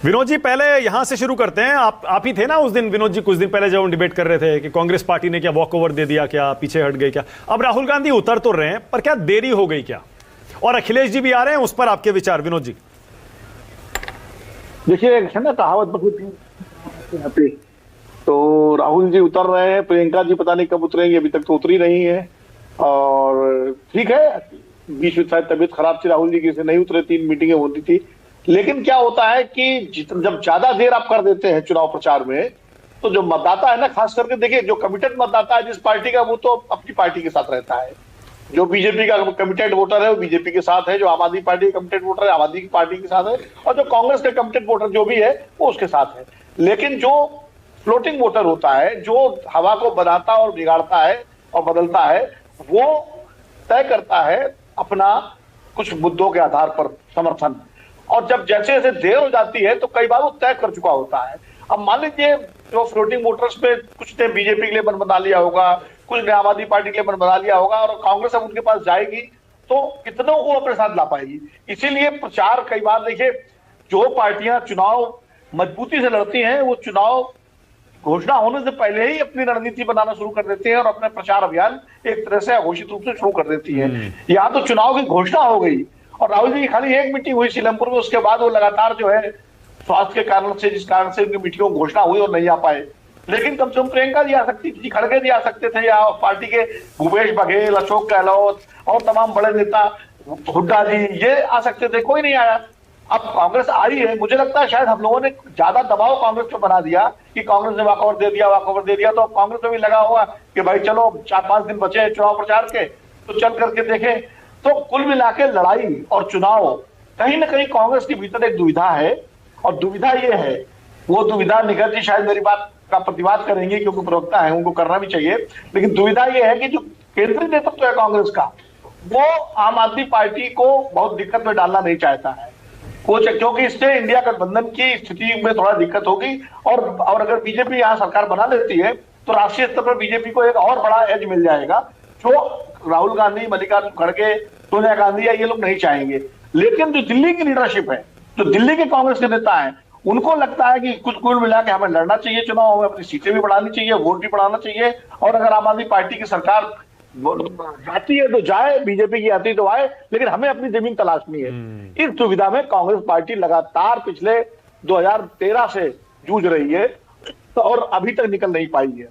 विनोद जी, पहले यहां से शुरू करते हैं। आप ही थे ना उस दिन, विनोद जी, कुछ दिन पहले जब हम डिबेट कर रहे थे कि कांग्रेस पार्टी ने क्या वॉक ओवर दे दिया, क्या पीछे हट गई क्या? अब राहुल गांधी उतर तो रहे हैं, पर क्या देरी हो गई क्या? और अखिलेश जी भी आ रहे हैं, उस पर आपके विचार विनोद जी। देखिए, ना कहावत बहुत तो राहुल जी उतर रहे हैं, प्रियंका जी पता नहीं कब उतरेंगे, अभी तक तो उतरी नहीं है। और ठीक है, बीच में शायद तबीयत खराब थी राहुल जी की, नहीं उतरे, 3 मीटिंगें होती थी। लेकिन क्या होता है कि जब ज्यादा देर आप कर देते हैं चुनाव प्रचार में, तो जो मतदाता है ना, खास करके देखिए, जो कमिटेड मतदाता है जिस पार्टी का, वो तो अपनी पार्टी के साथ रहता है। जो बीजेपी का कमिटेड वोटर है वो बीजेपी के साथ है, जो आम आदमी पार्टी का कमिटेड वोटर है आम आदमी पार्टी के साथ है, और जो कांग्रेस का कमिटेड वोटर जो भी है वो उसके साथ है। लेकिन जो फ्लोटिंग वोटर होता है, जो हवा को बनाता और बिगाड़ता है और बदलता है, वो तय करता है अपना कुछ मुद्दों के आधार पर समर्थन। और जब जैसे जैसे देर हो जाती है तो कई बार वो तय कर चुका होता है। अब मान लीजिए जो फ्लोटिंग वोटर्स में कुछ ने बीजेपी के लिए मन बना लिया होगा, कुछ ने आम आदमी पार्टी के लिए मन बना लिया होगा, और कांग्रेस अब उनके पास जाएगी तो कितनों को अपने साथ ला पाएगी। इसीलिए प्रचार कई बार देखिए, जो पार्टियां चुनाव मजबूती से लड़ती हैं वो चुनाव घोषणा होने से पहले ही अपनी रणनीति बनाना शुरू कर देते हैं और अपने प्रचार अभियान एक तरह से अघोषित रूप से शुरू कर देती है। यहाँ तो चुनाव की घोषणा हो गई और राहुल जी की खाली एक मीटिंग हुई सीलमपुर में, उसके बाद वो लगातार जो है स्वास्थ्य के कारण से, जिस कारण से उनकी मीटिंगों की घोषणा हुई और नहीं आ पाए। लेकिन कम से कम प्रियंका जी आ सकती थी, खड़गे जी आ सकते थे, या पार्टी के भूपेश बघेल, अशोक गहलोत और तमाम बड़े नेता, हुड्डा जी, ये आ सकते थे, कोई नहीं आया। अब कांग्रेस आई है, मुझे लगता है शायद हम लोगों ने ज्यादा दबाव कांग्रेस पर बना दिया कि कांग्रेस ने वॉकओवर दे दिया, तो कांग्रेस में भी लगा हुआ कि भाई चलो 4-5 दिन बचे हैं चुनाव प्रचार के, तो चल करके देखें। तो कुल मिला के लड़ाई और चुनाव कहीं ना कहीं कांग्रेस के भीतर एक दुविधा है, और दुविधा ये है, वो दुविधा निखिल जी शायद मेरी बात का प्रतिवाद करेंगे क्योंकि प्रवक्ता है, उनको करना भी चाहिए। लेकिन दुविधा ये है कि जो केंद्रीय नेतृत्व है कांग्रेस का, वो आम आदमी पार्टी को बहुत दिक्कत में डालना नहीं चाहता है, क्योंकि इससे इंडिया गठबंधन की स्थिति में थोड़ा दिक्कत होगी। और अगर बीजेपी यहाँ सरकार बना लेती है तो राष्ट्रीय स्तर पर बीजेपी को एक और बड़ा एज मिल जाएगा, जो राहुल गांधी, मल्लिकार्जुन खड़गे, सोनिया गांधी या ये लोग नहीं चाहेंगे। लेकिन जो दिल्ली की लीडरशिप है, जो दिल्ली के कांग्रेस के नेता हैं, उनको लगता है कि कुछ कुल मिला के हमें लड़ना चाहिए चुनाव, हमें अपनी सीटें भी बढ़ानी चाहिए, वोट भी बढ़ाना चाहिए, और अगर आम आदमी पार्टी की सरकार जाती है तो जाए, बीजेपी की आती तो आए, लेकिन हमें अपनी जमीन तलाशनी है। इस दुविधा में कांग्रेस पार्टी लगातार पिछले 2013 से जूझ रही है और अभी तक निकल नहीं पाई है।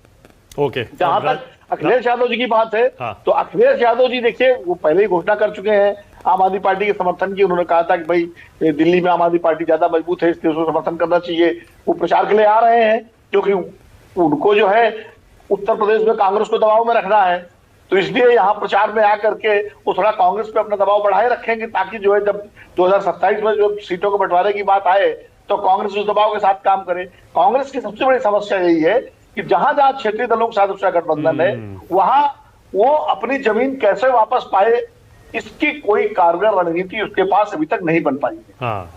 ओके, जहां तक अखिलेश यादव जी की बात है, हाँ। तो अखिलेश यादव जी देखिए, वो पहले ही घोषणा कर चुके हैं आम आदमी पार्टी के समर्थन की। उन्होंने कहा था कि भाई दिल्ली में आम आदमी पार्टी ज्यादा मजबूत है, इसलिए उसको समर्थन करना चाहिए। वो प्रचार के लिए आ रहे हैं क्योंकि उनको जो है उत्तर प्रदेश में कांग्रेस को दबाव में रखना है, तो इसलिए यहाँ प्रचार में आकर के वो थोड़ा कांग्रेस पे अपना दबाव बढ़ाए रखेंगे, ताकि जो है जब 2027 में जो सीटों के बंटवारे की बात आए तो कांग्रेस उस दबाव के साथ काम करे। कांग्रेस की सबसे बड़ी समस्या यही है कि जहां जहां क्षेत्रीय दलों के साथ उसका गठबंधन है, वहां वो अपनी जमीन कैसे वापस पाए, इसकी कोई कारगर रणनीति उसके पास अभी तक नहीं बन पाई है। हाँ।